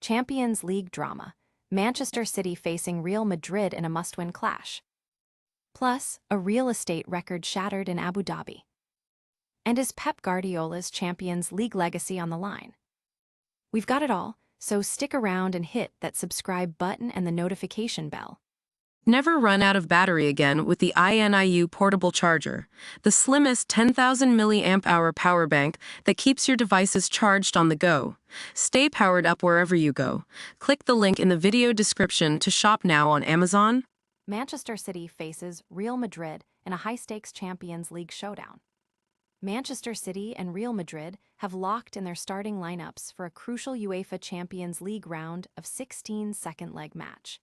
Champions League drama. Manchester City facing Real Madrid in a must-win clash. Plus, a real estate record shattered in Abu Dhabi. And is Pep Guardiola's Champions League legacy on the line? We've got it all, so stick around and hit that subscribe button and the notification bell. Never run out of battery again with the INIU portable charger, the slimmest 10,000 mAh power bank that keeps your devices charged on the go. Stay powered up wherever you go. Click the link in the video description to shop now on Amazon. Manchester City faces Real Madrid in a high-stakes Champions League showdown. Manchester City and Real Madrid have locked in their starting lineups for a crucial UEFA Champions League round of 16 second-leg match.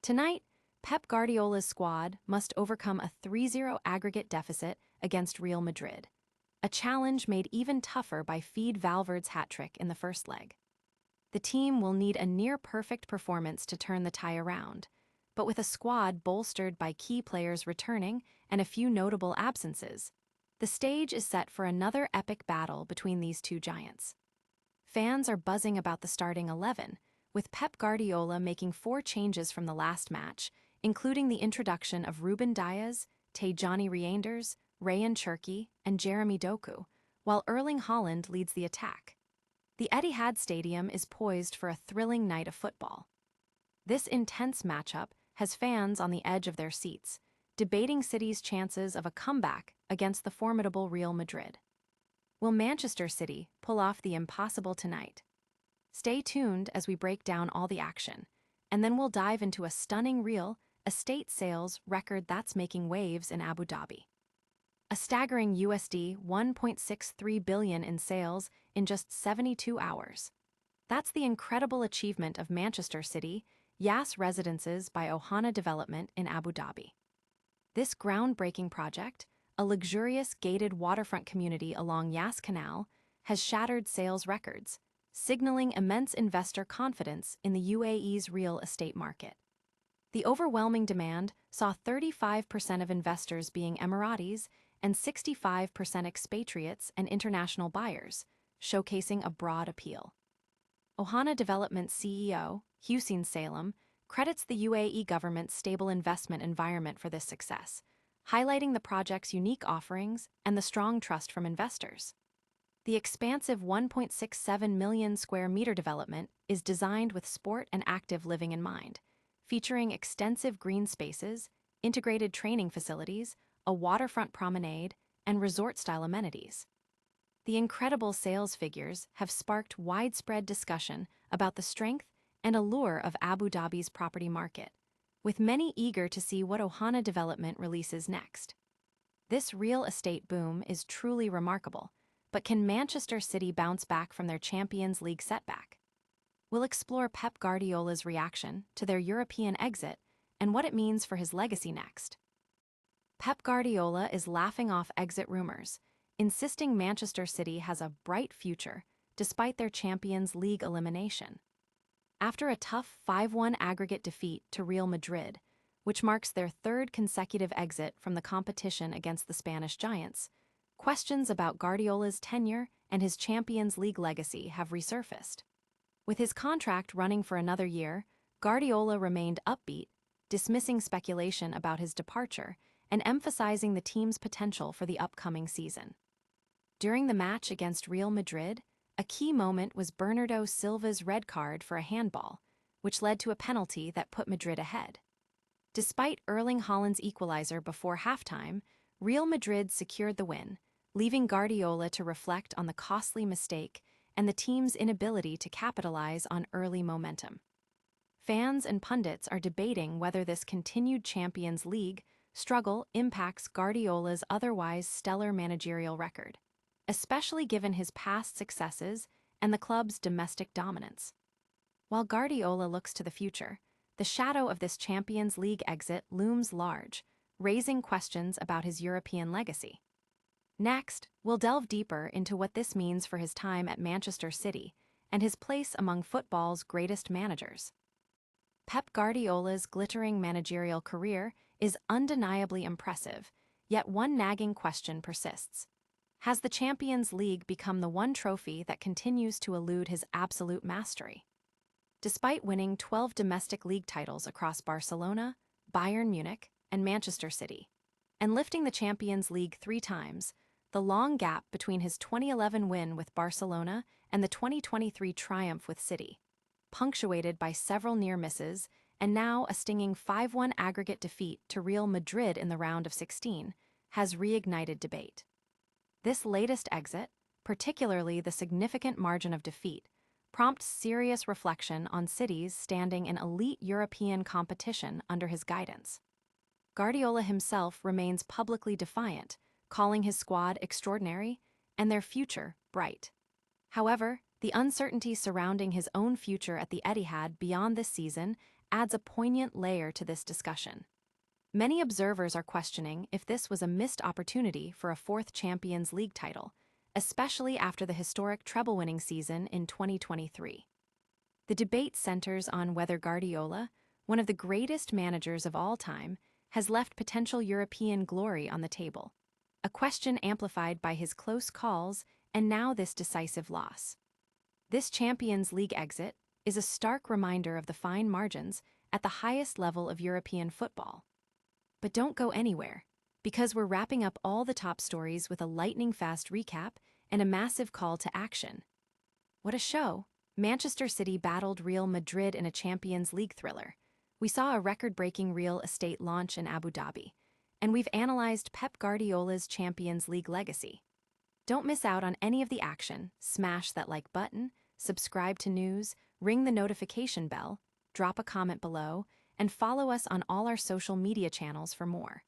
Tonight, Pep Guardiola's squad must overcome a 3-0 aggregate deficit against Real Madrid, a challenge made even tougher by Fede Valverde's hat-trick in the first leg. The team will need a near-perfect performance to turn the tie around, but with a squad bolstered by key players returning and a few notable absences, the stage is set for another epic battle between these two giants. Fans are buzzing about the starting 11, with Pep Guardiola making 4 changes from the last match, including the introduction of Ruben Dias, Tijjani Reinders, Ryan Cherki, and Jeremy Doku, while Erling Haaland leads the attack. The Etihad Stadium is poised for a thrilling night of football. This intense matchup has fans on the edge of their seats, debating City's chances of a comeback against the formidable Real Madrid. Will Manchester City pull off the impossible tonight? Stay tuned as we break down all the action, and then we'll dive into a stunning real estate sales record that's making waves in Abu Dhabi. A staggering USD 1.63 billion in sales in just 72 hours. That's the incredible achievement of Manchester City Yas Residences by Ohana Development in Abu Dhabi. This groundbreaking project, a luxurious gated waterfront community along Yas Canal, has shattered sales records, signaling immense investor confidence in the UAE's real estate market. The overwhelming demand saw 35% of investors being Emiratis and 65% expatriates and international buyers, showcasing a broad appeal. Ohana Development CEO, Hussein Salem, credits the UAE government's stable investment environment for this success, highlighting the project's unique offerings and the strong trust from investors. The expansive 1.67 million square meter development is designed with sport and active living in mind, featuring extensive green spaces, integrated training facilities, a waterfront promenade, and resort-style amenities. The incredible sales figures have sparked widespread discussion about the strength and allure of Abu Dhabi's property market, with many eager to see what Ohana Development releases next. This real estate boom is truly remarkable, but can Manchester City bounce back from their Champions League setback? We'll explore Pep Guardiola's reaction to their European exit and what it means for his legacy next. Pep Guardiola is laughing off exit rumors, insisting Manchester City has a bright future despite their Champions League elimination. After a tough 5-1 aggregate defeat to Real Madrid, which marks their 3rd consecutive exit from the competition against the Spanish giants, questions about Guardiola's tenure and his Champions League legacy have resurfaced. With his contract running for another year, Guardiola remained upbeat, dismissing speculation about his departure and emphasizing the team's potential for the upcoming season. During the match against Real Madrid, a key moment was Bernardo Silva's red card for a handball, which led to a penalty that put Madrid ahead. Despite Erling Haaland's equalizer before halftime, Real Madrid secured the win, leaving Guardiola to reflect on the costly mistake and the team's inability to capitalize on early momentum. Fans and pundits are debating whether this continued Champions League struggle impacts Guardiola's otherwise stellar managerial record, especially given his past successes and the club's domestic dominance. While Guardiola looks to the future, the shadow of this Champions League exit looms large, raising questions about his European legacy. Next, we'll delve deeper into what this means for his time at Manchester City and his place among football's greatest managers. Pep Guardiola's glittering managerial career is undeniably impressive, yet one nagging question persists. Has the Champions League become the one trophy that continues to elude his absolute mastery? despite winning 12 domestic league titles across Barcelona, Bayern Munich, and Manchester City, and lifting the Champions League 3 times. The long gap between his 2011 win with Barcelona and the 2023 triumph with City, punctuated by several near misses and now a stinging 5-1 aggregate defeat to Real Madrid in the round of 16, has reignited debate. This latest exit, particularly the significant margin of defeat, prompts serious reflection on City's standing in elite European competition under his guidance. Guardiola himself remains publicly defiant, calling his squad extraordinary and their future bright. However, the uncertainty surrounding his own future at the Etihad beyond this season adds a poignant layer to this discussion. Many observers are questioning if this was a missed opportunity for a 4th Champions League title, especially after the historic treble-winning season in 2023. The debate centers on whether Guardiola, one of the greatest managers of all time, has left potential European glory on the table, a question amplified by his close calls and now this decisive loss. This Champions League exit is a stark reminder of the fine margins at the highest level of European football. But don't go anywhere, because we're wrapping up all the top stories with a lightning-fast recap and a massive call to action. What a show! Manchester City battled Real Madrid in a Champions League thriller. We saw a record-breaking real estate launch in Abu Dhabi, and we've analyzed Pep Guardiola's Champions League legacy. Don't miss out on any of the action. Smash that like button, subscribe to news, ring the notification bell, drop a comment below, and follow us on all our social media channels for more.